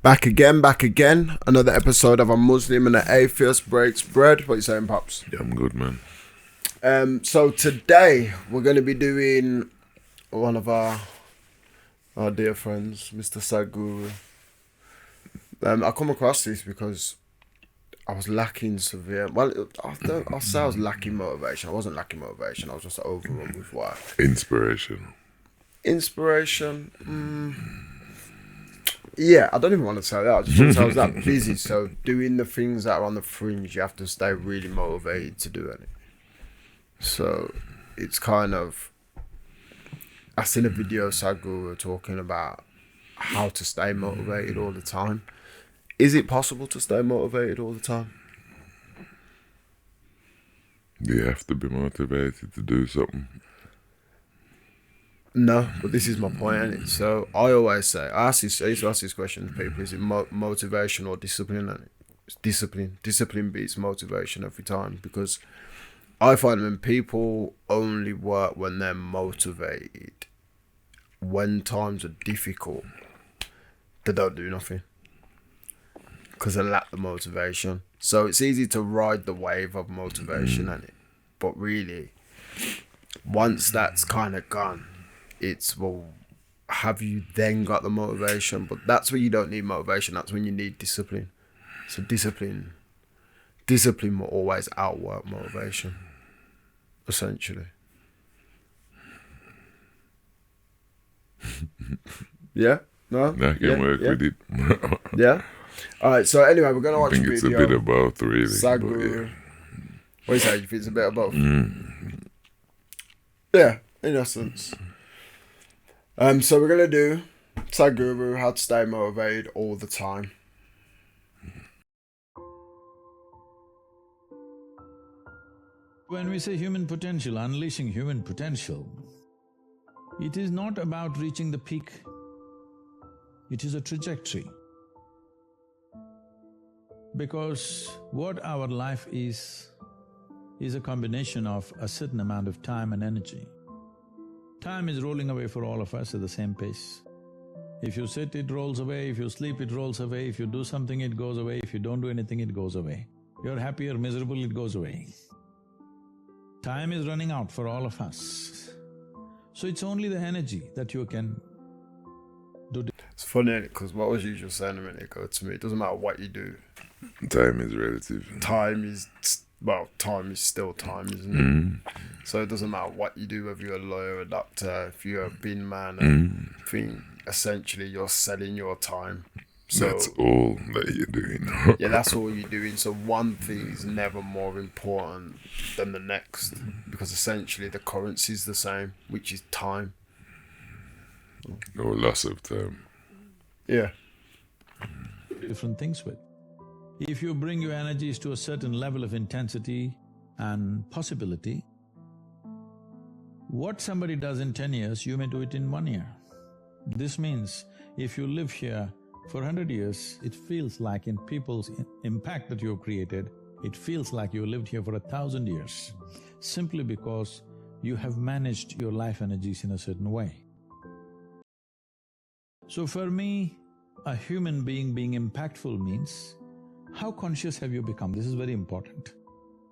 Back again. Another episode of A Muslim and an Atheist Breaks Bread. What you saying, Pops? Yeah, I'm good, man. So today we're going to be doing one of our dear friends, Mr. Sadhguru. I come across this because I was lacking severe. Well, I'll say I was lacking motivation. I wasn't lacking motivation. I was just overrun with work. Inspiration. Yeah, I don't even want to say that. I just want to say I was that busy. So doing the things that are on the fringe, you have to stay really motivated to do it. So it's kind of, I seen a video of Sadhguru talking about how to stay motivated all the time. Is it possible to stay motivated all the time? You have to be motivated to do something. No, but this is my point, isn't it? So I always say, I used to ask this question to people: is it motivation or discipline? And it's discipline. Discipline beats motivation every time, because I find when people only work when they're motivated, when times are difficult, they don't do nothing because they lack the motivation. So it's easy to ride the wave of motivation, isn't it? But really, once that's kind of gone, it's, well, have you then got the motivation? But that's when you don't need motivation. That's when you need discipline. So discipline will always outwork motivation, essentially. Yeah? No? I can work with it. Yeah? Alright, so anyway, we're going to watch I think a it's video. a bit of both, really. Sadhguru. Yeah. What do you say? You think it's a bit of both? Yeah, in essence. So we're gonna do Sadhguru, how to stay motivated all the time. When we say human potential, unleashing human potential, it is not about reaching the peak. It is a trajectory. Because what our life is a combination of a certain amount of time and energy. Time is rolling away for all of us at the same pace. If you sit, it rolls away. If you sleep, it rolls away. If you do something, it goes away. If you don't do anything, it goes away. You're happy or miserable, it goes away. Time is running out for all of us. So it's only the energy that you can do. It's funny, because what was you just saying a minute ago to me? It doesn't matter what you do. Time is relative. Time is still time, isn't it? So it doesn't matter what you do, whether you're a lawyer, a doctor, if you're a bin man, I think essentially you're selling your time. So that's all that you're doing. yeah, that's all you're doing. So one thing is never more important than the next, because essentially the currency is the same, which is time. No loss of time. Yeah. Different things with. If you bring your energies to a certain level of intensity and possibility, what somebody does in 10 years, you may do it in 1 year. This means if you live here for 100 years, it feels like in people's impact that you've created, it feels like you lived here for 1,000 years, simply because you have managed your life energies in a certain way. So for me, a human being impactful means, how conscious have you become? This is very important.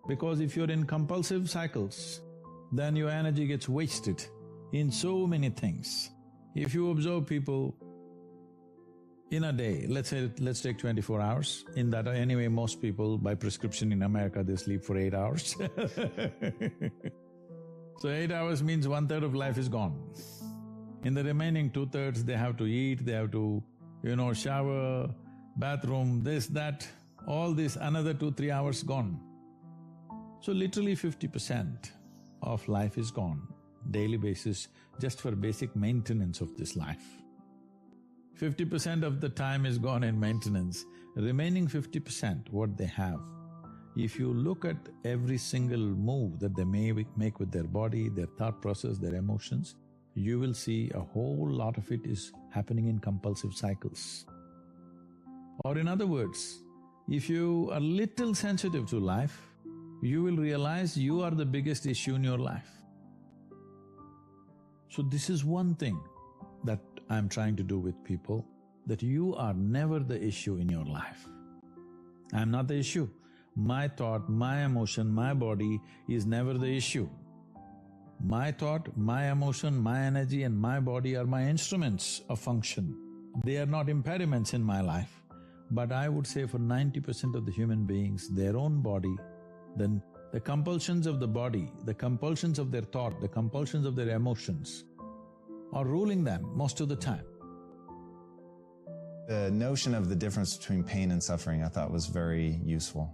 Because if you're in compulsive cycles, then your energy gets wasted in so many things. If you observe people in a day, let's take 24 hours, in that anyway most people by prescription in America they sleep for 8 hours So 8 hours means 1/3 of life is gone. In the remaining 2/3 they have to eat, they have to, shower, bathroom, this, that, all this, another 2-3 hours gone. So literally 50% of life is gone, daily basis, just for basic maintenance of this life. 50% of the time is gone in maintenance, remaining 50% what they have. If you look at every single move that they may make with their body, their thought process, their emotions, you will see a whole lot of it is happening in compulsive cycles. Or in other words, if you are little sensitive to life, you will realize you are the biggest issue in your life. So this is one thing that I'm trying to do with people. that you are never the issue in your life. I'm not the issue. My thought, my emotion, my body is never the issue. My thought, my emotion, my energy and my body are my instruments of function. They are not impediments in my life. But I would say for 90% of the human beings, their own body, then the compulsions of the body, the compulsions of their thought, the compulsions of their emotions are ruling them most of the time. The notion of the difference between pain and suffering I thought was very useful.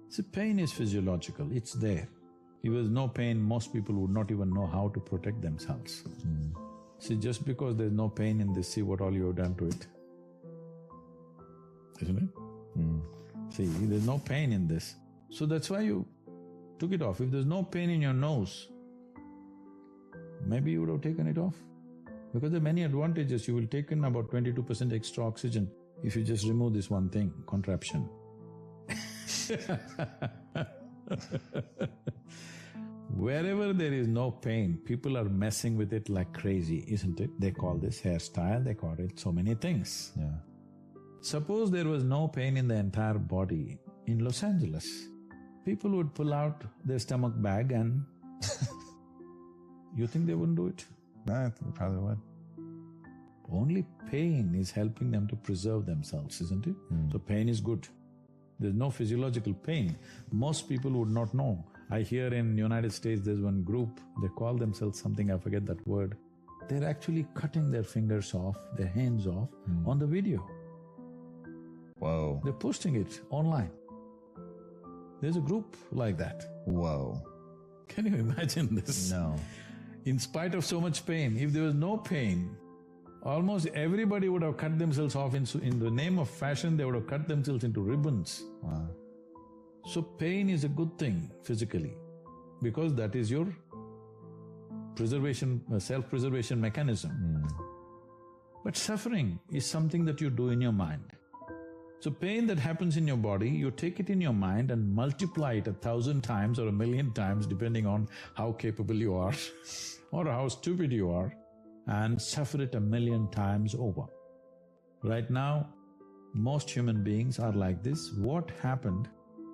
See, pain is physiological, it's there. If there's no pain, most people would not even know how to protect themselves. See, just because there's no pain in this, see what all you have done to it. Isn't it? See, there's no pain in this, so that's why you took it off. If there's no pain in your nose, maybe you would have taken it off. Because there are many advantages. You will take in about 22% extra oxygen if you just remove this one thing, contraption. Wherever there is no pain, people are messing with it like crazy, isn't it? They call this hairstyle, they call it so many things. Yeah. Suppose there was no pain in the entire body in Los Angeles, people would pull out their stomach bag and you think they wouldn't do it? No, they probably would. Only pain is helping them to preserve themselves, isn't it? So pain is good. There's no physiological pain. Most people would not know. I hear in United States there's one group, they call themselves something, I forget that word. They're actually cutting their fingers off, their hands off on the video. Whoa. They're posting it online. There's a group like that. Whoa. Can you imagine this? No. In spite of so much pain, if there was no pain, almost everybody would have cut themselves off in the name of fashion, they would have cut themselves into ribbons. Wow. So pain is a good thing physically, because that is your preservation, self-preservation mechanism. But suffering is something that you do in your mind. So pain that happens in your body, you take it in your mind and multiply it 1,000 times or 1,000,000 times depending on how capable you are or how stupid you are, and suffer it 1,000,000 times over. Right now, most human beings are like this. What happened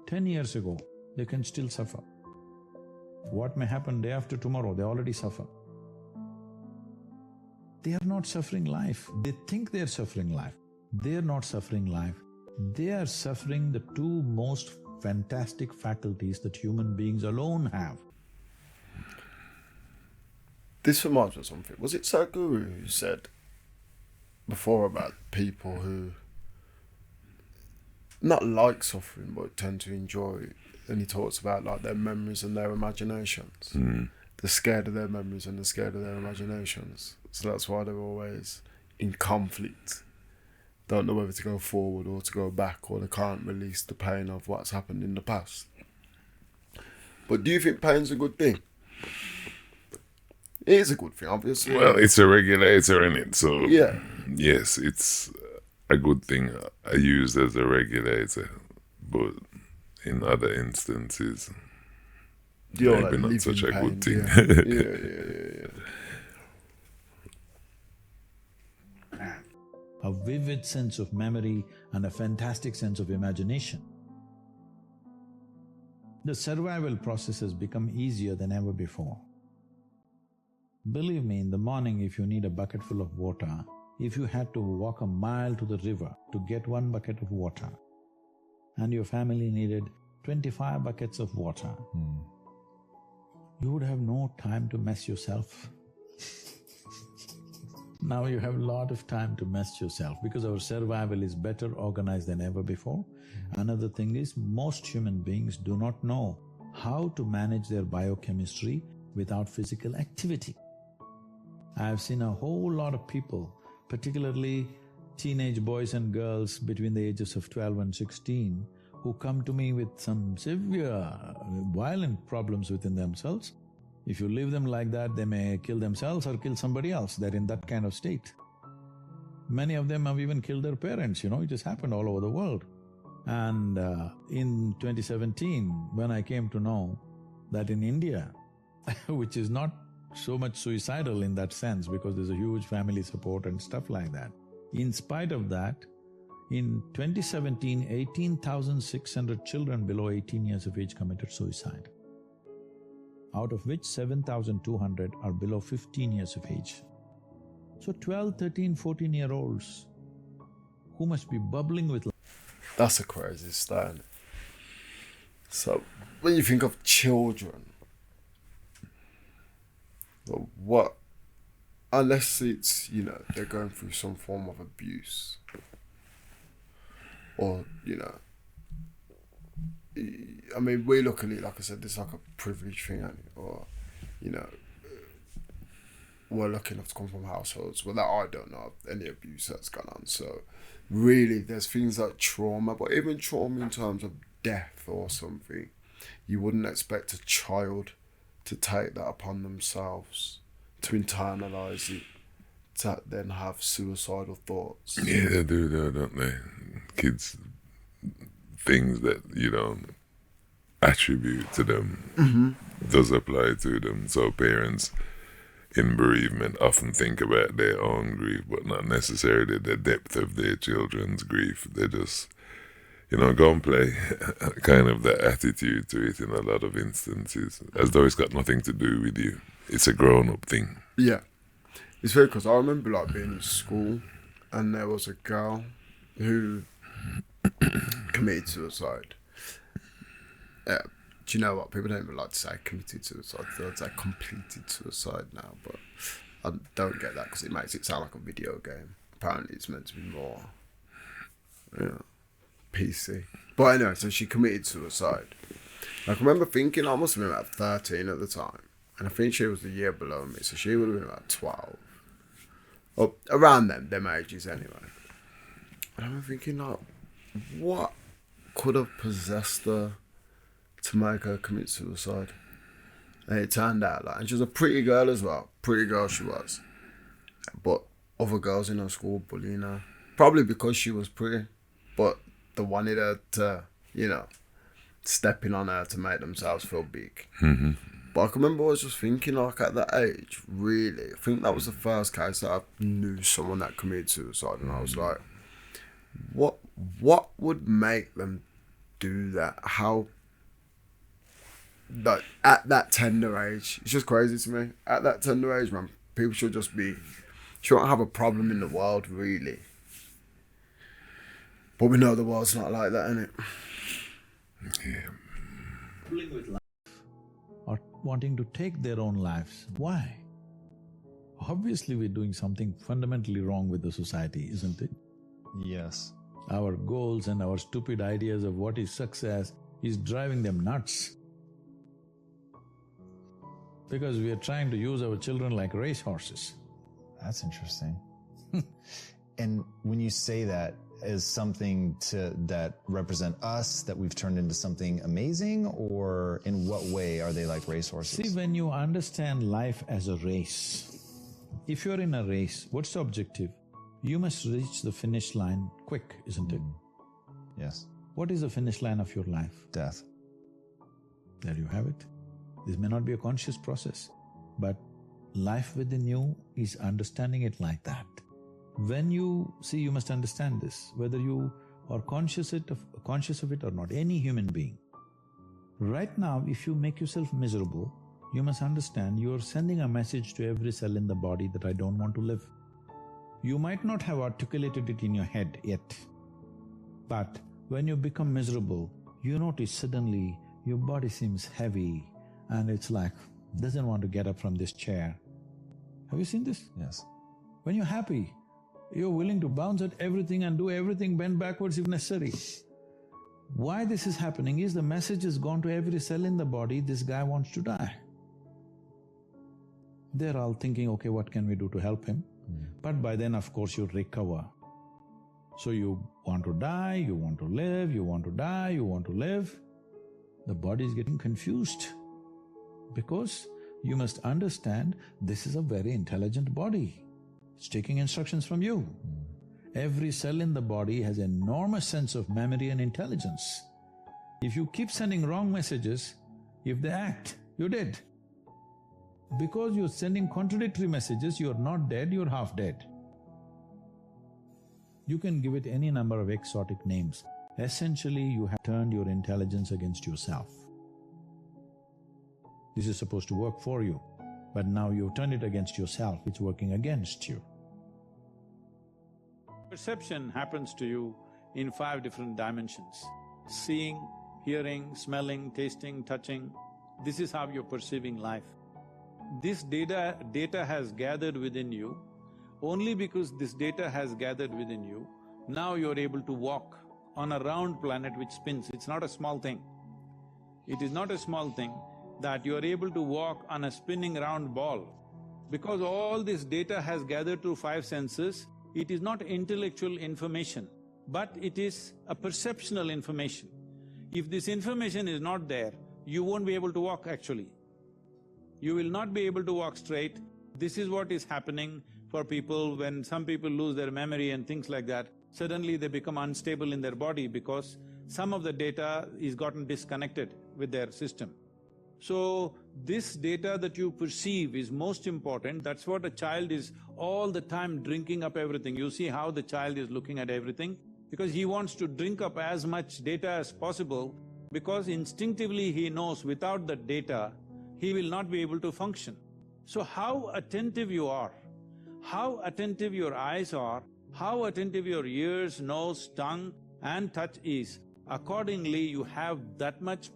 10 years ago, they can still suffer. What may happen day after tomorrow, they already suffer. They are not suffering life. They think they are suffering life. They are not suffering life. They are suffering the two most fantastic faculties that human beings alone have. This reminds me of something. Was it Sadhguru who said before about people who not like suffering but tend to enjoy it? And he talks about like their memories and their imaginations. They're scared of their memories and they're scared of their imaginations. So that's why they're always in conflict. Don't know whether to go forward or to go back, or they can't release the pain of what's happened in the past. But do you think pain's a good thing? It is a good thing, obviously. Well, it's a regulator, in it? So Yeah. yes, it's a good thing I use as a regulator, but in other instances, You're maybe like not such a living good thing. Yeah. A vivid sense of memory and a fantastic sense of imagination. The survival process has become easier than ever before. Believe me, in the morning if you need a bucket full of water, if you had to walk a mile to the river to get one bucket of water, and your family needed 25 buckets of water, you would have no time to mess yourself. Now you have a lot of time to mess yourself because our survival is better organized than ever before. Another thing is, most human beings do not know how to manage their biochemistry without physical activity. I've seen a whole lot of people, particularly teenage boys and girls between the ages of 12 and 16, who come to me with some severe, violent problems within themselves. If you leave them like that, they may kill themselves or kill somebody else. They're in that kind of state. Many of them have even killed their parents, it just happened all over the world. And in 2017, when I came to know that in India, which is not so much suicidal in that sense because there's a huge family support and stuff like that, In spite of that, in 2017, 18,600 children below 18 years of age committed suicide, out of which 7,200 are below 15 years of age. So 12, 13, 14-year-olds who must be bubbling with life. That's a crazy stat. So when you think of children, what, unless it's, you know, they're going through some form of abuse, or, you know, I mean, we look at it, like I said, it's like a privilege thing, ain't it? Or, you know, we're lucky enough to come from households where that I don't know of any abuse that's gone on. So really, there's things like trauma, but even trauma in terms of death or something, you wouldn't expect a child to take that upon themselves, to internalize it, to then have suicidal thoughts. Yeah, they do, though, don't they? Kids, things that you don't attribute to them does apply to them. So parents in bereavement often think about their own grief, but not necessarily the depth of their children's grief. They just, you know, go and play, kind of the attitude to it in a lot of instances, as though it's got nothing to do with you. It's a grown-up thing. Yeah. It's weird because I remember like being in school and there was a girl who committed suicide. Do you know what? People don't even like to say committed suicide. They'll say completed suicide now, but I don't get that because it makes it sound like a video game. Apparently it's meant to be more, you know, PC. But anyway, so she committed suicide. I can remember thinking I must have been about 13 at the time. And I think she was the year below me, so she would have been about 12. Or around them ages anyway. And I'm thinking, like, what could have possessed her to make her commit suicide? And it turned out, like, and she was a pretty girl as well. Pretty girl she was. But other girls in her school bullying her. Probably because she was pretty. But they wanted her to, you know, stepping on her to make themselves feel big. Mm-hmm. But I can remember I was just thinking, like, at that age, really, I think that was the first case that I knew someone that committed suicide, and I was like, what would make them do that? How, like, at that tender age, it's just crazy to me. At that tender age, man, people should just be, shouldn't have a problem in the world, really. But we know the world's not like that, innit? Yeah. Bubbling with life or wanting to take their own lives. Why? Obviously we're doing something fundamentally wrong with the society, isn't it? Yes. Our goals and our stupid ideas of what is success is driving them nuts. Because we are trying to use our children like racehorses. That's interesting. And when you say that as something that represent us, that we've turned into something amazing, or in what way are they like racehorses? See, when you understand life as a race, if you're in a race, what's the objective? You must reach the finish line quick, isn't it? Yes. What is the finish line of your life? Death. There you have it. This may not be a conscious process, but life within you is understanding it like that. When you see, you must understand this, whether you are conscious of it or not, any human being. Right now, if you make yourself miserable, you must understand you are sending a message to every cell in the body that I don't want to live. You might not have articulated it in your head yet, but when you become miserable, you notice suddenly your body seems heavy and it's like, doesn't want to get up from this chair. Have you seen this? Yes. When you're happy, you're willing to bounce at everything and do everything, bend backwards if necessary. Why this is happening is the message has gone to every cell in the body, this guy wants to die. They're all thinking, okay, what can we do to help him? But by then, of course, you recover. So you want to die, you want to live, you want to die, you want to live. The body is getting confused because you must understand this is a very intelligent body. It's taking instructions from you. Every cell in the body has an enormous sense of memory and intelligence. If you keep sending wrong messages, if they act, you're dead. Because you're sending contradictory messages, you're not dead, you're half dead. You can give it any number of exotic names. Essentially, you have turned your intelligence against yourself. This is supposed to work for you, but now you've turned it against yourself, it's working against you. Perception happens to you in 5 different dimensions. Seeing, hearing, smelling, tasting, touching, this is how you're perceiving life. This data has gathered within you. Only because this data has gathered within you, now you're able to walk on a round planet which spins. It's not a small thing. It is not a small thing that you're able to walk on a spinning round ball. Because all this data has gathered through 5 senses, it is not intellectual information, but it is a perceptual information. If this information is not there, you won't be able to walk actually. You will not be able to walk straight. This is what is happening for people when some people lose their memory and things like that. Suddenly they become unstable in their body because some of the data is gotten disconnected with their system. So, this data that you perceive is most important. That's what a child is all the time drinking up everything. You see how the child is looking at everything? Because he wants to drink up as much data as possible, because instinctively he knows without the data, he will not be able to function. So how attentive you are, how attentive your eyes are, how attentive your ears, nose, tongue and touch is, accordingly you have that much,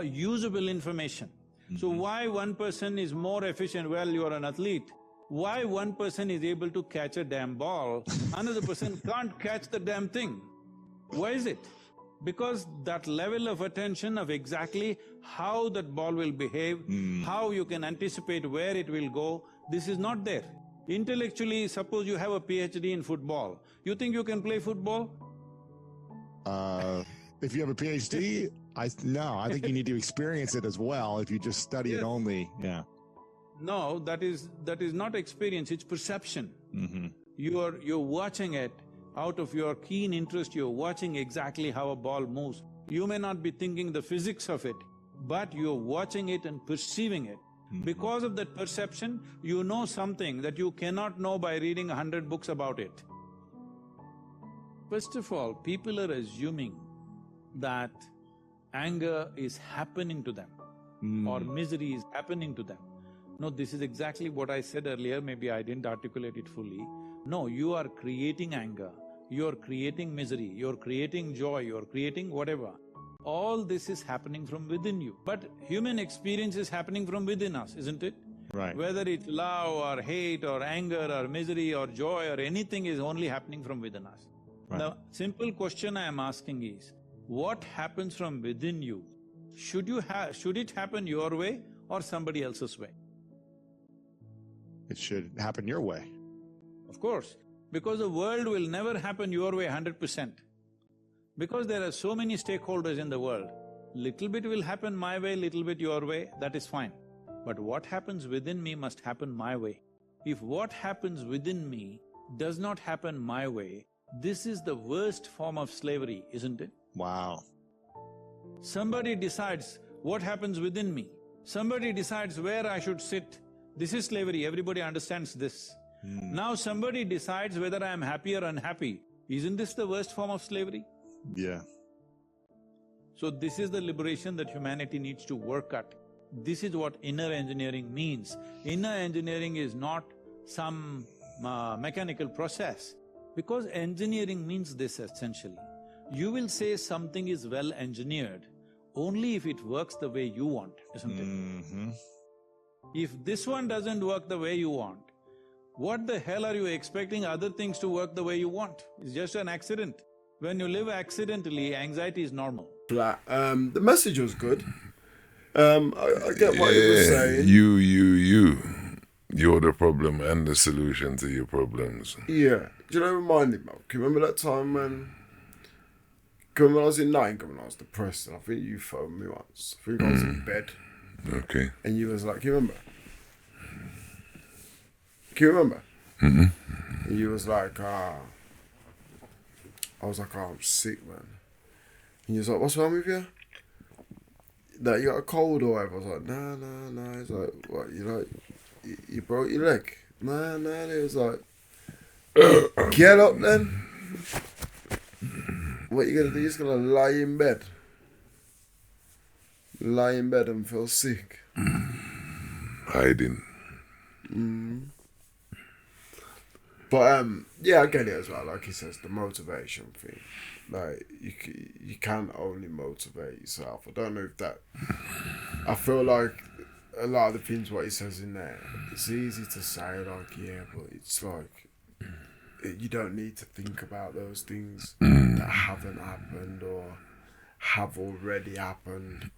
usable information. So why one person is more efficient? Well, you're an athlete. Why one person is able to catch a damn ball, another person can't catch the damn thing? Why is it? Because that level of attention of exactly how that ball will behave, how you can anticipate where it will go, this is not there. Intellectually, suppose you have a PhD in football, you think you can play football? If you have a PhD, no, I think you need to experience it as well. If you just study it only, yeah. No, that is not experience, it's perception. You're watching it out of your keen interest, you're watching exactly how a ball moves. You may not be thinking the physics of it, but you're watching it and perceiving it. Because of that perception, you know something that you cannot know by reading 100 books about it. First of all, people are assuming that anger is happening to them or misery is happening to them. No, this is exactly what I said earlier, maybe I didn't articulate it fully. No, you are creating anger, you're creating misery, you're creating joy, you're creating whatever. All this is happening from within you. But human experience is happening from within us, isn't it? Right. Whether it's love or hate or anger or misery or joy or anything is only happening from within us. Right. The simple question I am asking is, what happens from within you? Should it happen your way or somebody else's way? It should happen your way. Of course, because the world will never happen your way 100%. Because there are so many stakeholders in the world, little bit will happen my way, little bit your way, that is fine. But what happens within me must happen my way. If what happens within me does not happen my way, this is the worst form of slavery, isn't it? Wow. Somebody decides what happens within me. Somebody decides where I should sit. This is slavery, everybody understands this. Now somebody decides whether I am happy or unhappy. Isn't this the worst form of slavery? Yeah. So this is the liberation that humanity needs to work at. This is what inner engineering means. Inner engineering is not some mechanical process, because engineering means this essentially. You will say something is well engineered only if it works the way you want, isn't it? If this one doesn't work the way you want, what the hell are you expecting other things to work the way you want? It's just an accident. When you live accidentally, anxiety is normal. The message was good. I get what you were saying. You're the problem and the solution to your problems. Yeah. Do you know, remind me, Mark? Can you remember that time when I was in Nottingham and I was depressed, and I think you phoned me once. I think I was in bed. Okay. And you was like, can you remember? Can you remember? And you was like, I was like, I'm sick, man. And you was like, what's wrong with you? That you got a cold or whatever? I was like, nah. He's like, what, you broke your leg? Nah. He was like, Get up then. What you gonna do? You're just gonna lie in bed. Lie in bed and feel sick. Hiding. But yeah, I get it as well. Like he says, the motivation thing. Like you can only motivate yourself. I don't know if that. I feel like a lot of the things what he says in there, it's easy to say like yeah, but it's like you don't need to think about those things that haven't happened or have already happened.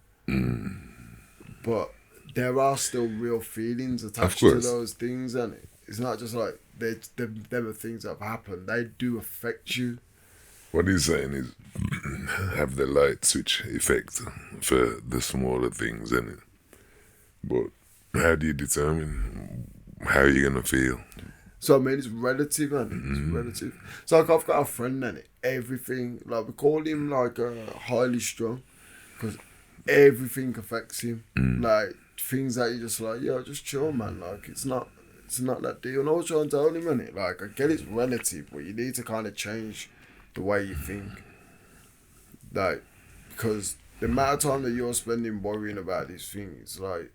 But there are still real feelings attached to those things, and it's not just like them are things that have happened. They do affect you. What he's saying is have the light switch effect for the smaller things, innit? But how do you determine how you're gonna feel? So I mean, it's relative, man. It's relative. So like, I've got a friend, and everything like we call him like highly strung, because everything affects him. Like things that you just like, yo, just chill, man. Like it's not that deal. And I was trying to tell him, innit? Like I get it's relative, but you need to kind of change the way you think. Like because the amount of time that you're spending worrying about these things, like.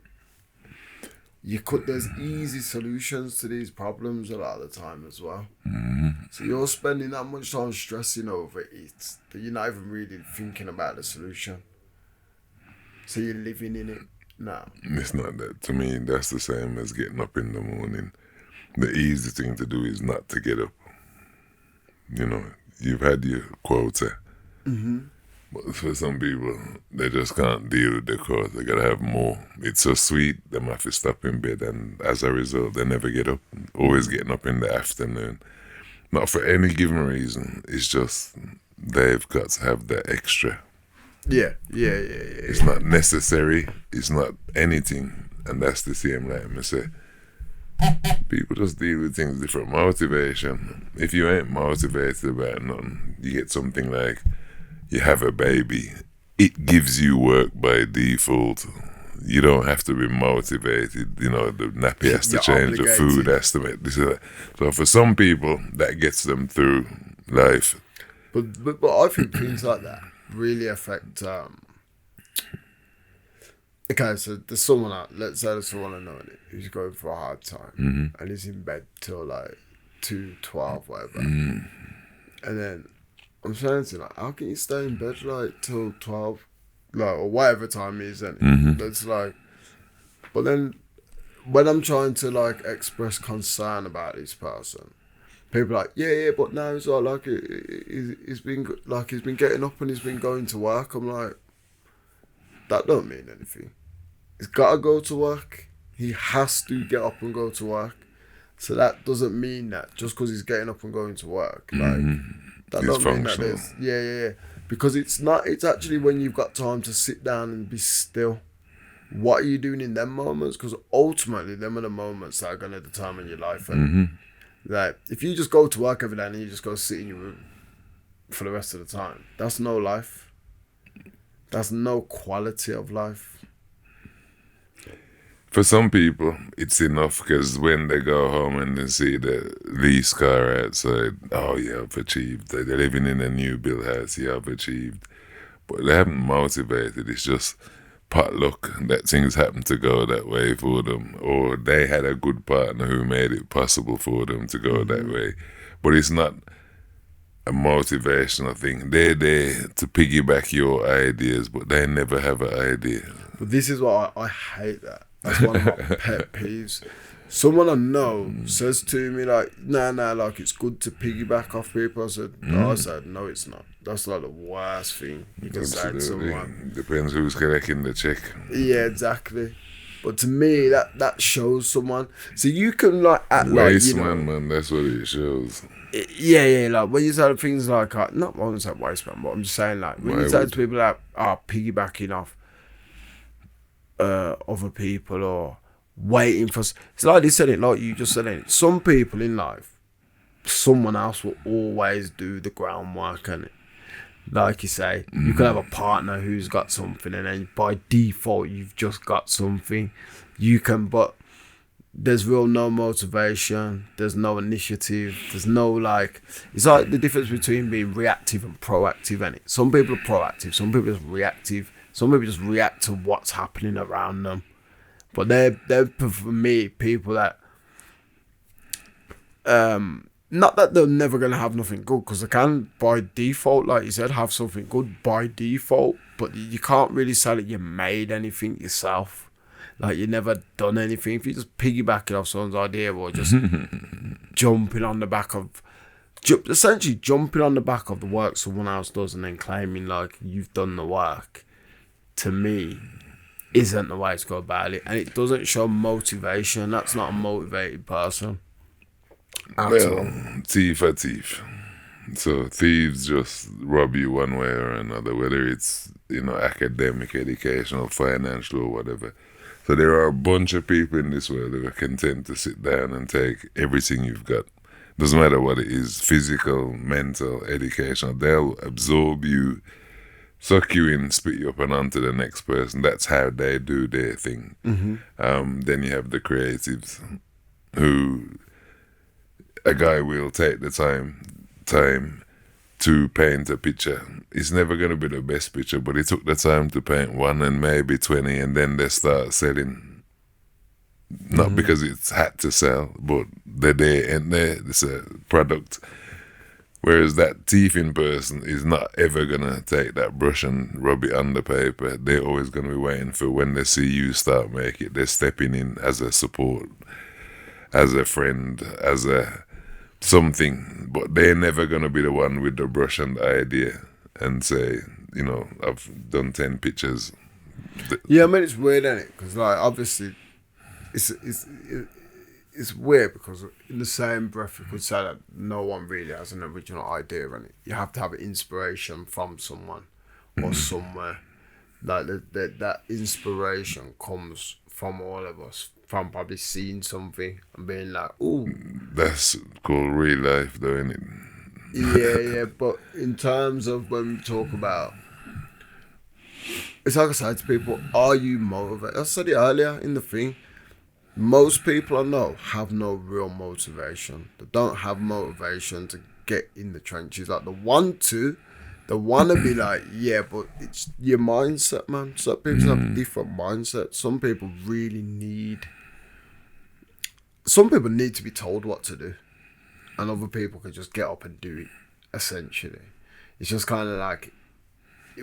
There's easy solutions to these problems a lot of the time as well. So you're spending that much time stressing over it that you're not even really thinking about the solution. So you're living in it now. It's not that. To me, that's the same as getting up in the morning. The easy thing to do is not to get up. You know, you've had your quota. But for some people, they just can't deal with the quota. They gotta have more. It's so sweet, they might have to stop in bed, and as a result, they never get up. Always getting up in the afternoon. Not for any given reason. It's just they've got to have that extra. Yeah. It's not necessary. It's not anything. And that's the same, like I say. People just deal with things different. Motivation. If you ain't motivated about nothing, you get something like, you have a baby, it gives you work by default. You don't have to be motivated. You know, the nappy has to change, the food has to make this. So for some people, that gets them through life. But I think things like that really affect. Okay, so there's someone out. Let's say there's someone I know who's going for a hard time, and he's in bed till like 2:12, whatever, and then. I'm saying to like, how can you stay in bed like till 12, like or whatever time it is, and it's like, but then when I'm trying to like express concern about this person, people are like, yeah, but now it's like he's been getting up and he's been going to work. I'm like, that don't mean anything. He's got to go to work. He has to get up and go to work. So that doesn't mean that just because he's getting up and going to work, like. That don't mean that there's, yeah. Because it's actually when you've got time to sit down and be still. What are you doing in them moments? Because ultimately, them are the moments that are going to determine your life. And like, if you just go to work every day and you just go sit in your room for the rest of the time, that's no life. That's no quality of life. For some people, it's enough because when they go home and they see the lease car outside, oh, yeah, I've achieved. They're living in a new built house, yeah, I've achieved. But they haven't motivated. It's just pot luck that things happen to go that way for them. Or they had a good partner who made it possible for them to go that way. But it's not a motivational thing. They're there to piggyback your ideas, but they never have an idea. But this is what I hate that. That's one of my pet peeves. Someone I know says to me like, nah, like it's good to piggyback off people. I said, no, it's not. That's like the worst thing you can say to someone. Depends who's collecting the check. Yeah, exactly. But to me, that shows someone. So you can like act waste like, you know, man, that's what it shows. Yeah, like when you say things like, not I wouldn't say waste man, but I'm just saying like, when you say to people that are piggybacking off other people or waiting for, it's like they said it, like you just said it. Some people in life, someone else will always do the groundwork, and like you say, you can have a partner who's got something, and then by default you've just got something. You can, but there's real no motivation, there's no initiative, there's no like, it's like the difference between being reactive and proactive, and some people are proactive, some people are just reactive, some people just react to what's happening around them. But they're for me people that not that they're never gonna have nothing good, because they can by default, like you said, have something good by default, but you can't really say that you made anything yourself. Like, you never done anything. If you just piggyback it off someone's idea, or just jumping on the back of, essentially jumping on the back of the work someone else does and then claiming like you've done the work, to me, isn't the way to go about it. And it doesn't show motivation. That's not a motivated person at all. Thief are thief. So thieves just rob you one way or another, whether it's, academic, educational, financial, or whatever. So there are a bunch of people in this world who are content to sit down and take everything you've got. Doesn't matter what it is, physical, mental, educational. They'll absorb you, suck you in, spit you up and onto the next person. That's how they do their thing. Then you have the creatives, who a guy will take the time to paint a picture. It's never going to be the best picture, but he took the time to paint one and maybe 20, and then they start selling. Not because it's had to sell, but they're there and there. It's a product. Whereas that thieving person is not ever going to take that brush and rub it on the paper. They're always going to be waiting for when they see you start making it. They're stepping in as a support, as a friend, as a something, but they're never going to be the one with the brush and the idea and say, I've done 10 pictures. Yeah, I mean, it's weird, isn't it? Because, like, obviously, it's weird because in the same breath you could say that no one really has an original idea in it. You have to have inspiration from someone or somewhere. Like, that inspiration comes from all of us, from probably seeing something and being like, ooh. That's called real life, though, isn't it? Yeah, but in terms of when we talk about, it's like I said to people, are you motivated? I said it earlier in the thing. Most people I know have no real motivation. They don't have motivation to get in the trenches. Like, they want to be like, yeah, but it's your mindset, man. Some people have different mindsets. Some people need to be told what to do, and other people can just get up and do it, essentially. It's just kind of like,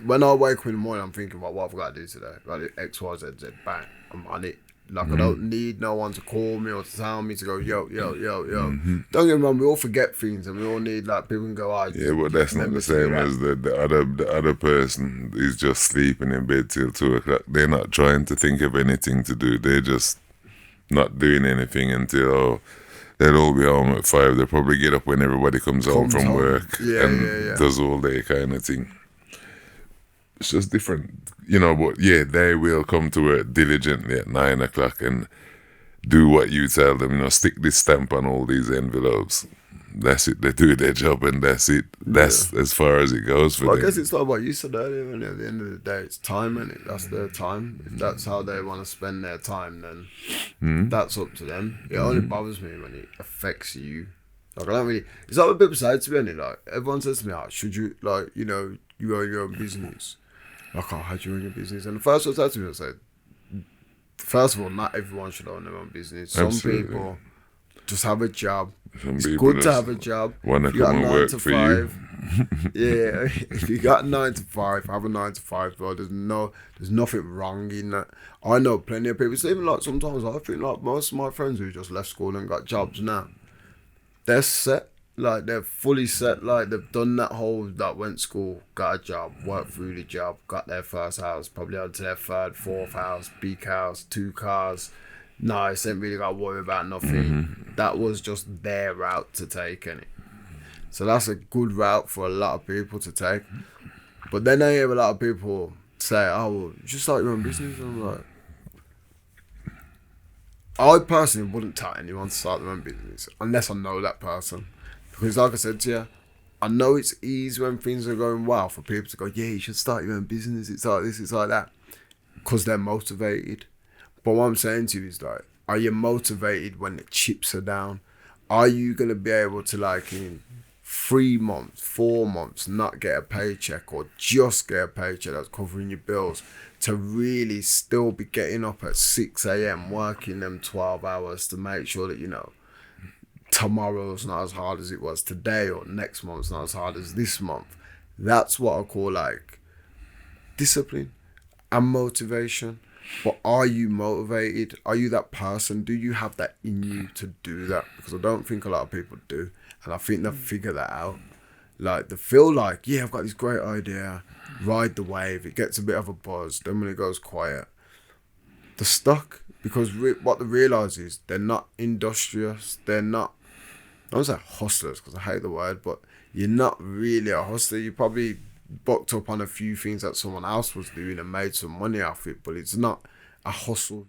when I wake up in the morning, I'm thinking about what I've got to do today. Like, X, Y, Z, Z, bang, I'm on it. Like, I don't need no one to call me or to tell me to go, yo. Don't get me wrong, we all forget things, and we all need, like, people can go, yeah, but that's not the same as the other person is just sleeping in bed till 2 o'clock. They're not trying to think of anything to do. They're just not doing anything until, they'll all be home at 5. They'll probably get up when everybody comes home from work and does all day kind of thing. It's just different, but yeah, they will come to work diligently at 9 o'clock and do what you tell them, stick this stamp on all these envelopes. That's it. They do their job and that's it. That's as far as it goes for them. I guess it's like what you said earlier, and at the end of the day, it's time, and that's their time. If that's how they want to spend their time, then that's up to them. It only bothers me when it affects you. Like, I don't really, it's like what people say to me, like, everyone says to me, should you, like, you own your own business. Like, how do you own your business? And the first one said to me, I said, first of all, not everyone should own their own business. Some people just have a job. It's good to have a job. Want to come and work for 5, you. Yeah, if you got 9 to 5, have a 9 to 5, bro. There's nothing wrong in that. I know plenty of people. It's even like sometimes I think like most of my friends who just left school and got jobs now, they're set. Like, they're fully set. Like, they've done that whole, that went to school, got a job, worked through the job, got their first house, probably on to their 3rd, 4th house, big house, 2 cars. Nice, ain't really got to worry about nothing. That was just their route to take, innit? So that's a good route for a lot of people to take. But then I hear a lot of people say, oh, well, you should start your own business. And I'm like, I personally wouldn't tell anyone to start their own business unless I know that person. Because like I said to you, I know it's easy when things are going well for people to go, yeah, you should start your own business. It's like this, it's like that. Because they're motivated. But what I'm saying to you is, like, Are you motivated when the chips are down? Are you going to be able to, like, in 3 months, 4 months, not get a paycheck, or just get a paycheck that's covering your bills, to really still be getting up at 6 a.m, working them 12 hours to make sure that, you know, tomorrow's not as hard as it was today, or next month's not as hard as this month? That's what I call, like, discipline and motivation. But are you motivated? Are you that person? Do you have that in you to do that? Because I don't think a lot of people do. And I think they've figured that out. Like, they feel like, yeah, I've got this great idea, ride the wave, it gets a bit of a buzz, then when it goes quiet, they're stuck. Because what they realise is they're not industrious, they're not, I don't say hustlers because I hate the word, but you're not really a hustler. You probably bucked up on a few things that someone else was doing and made some money off it, but it's not a hustle.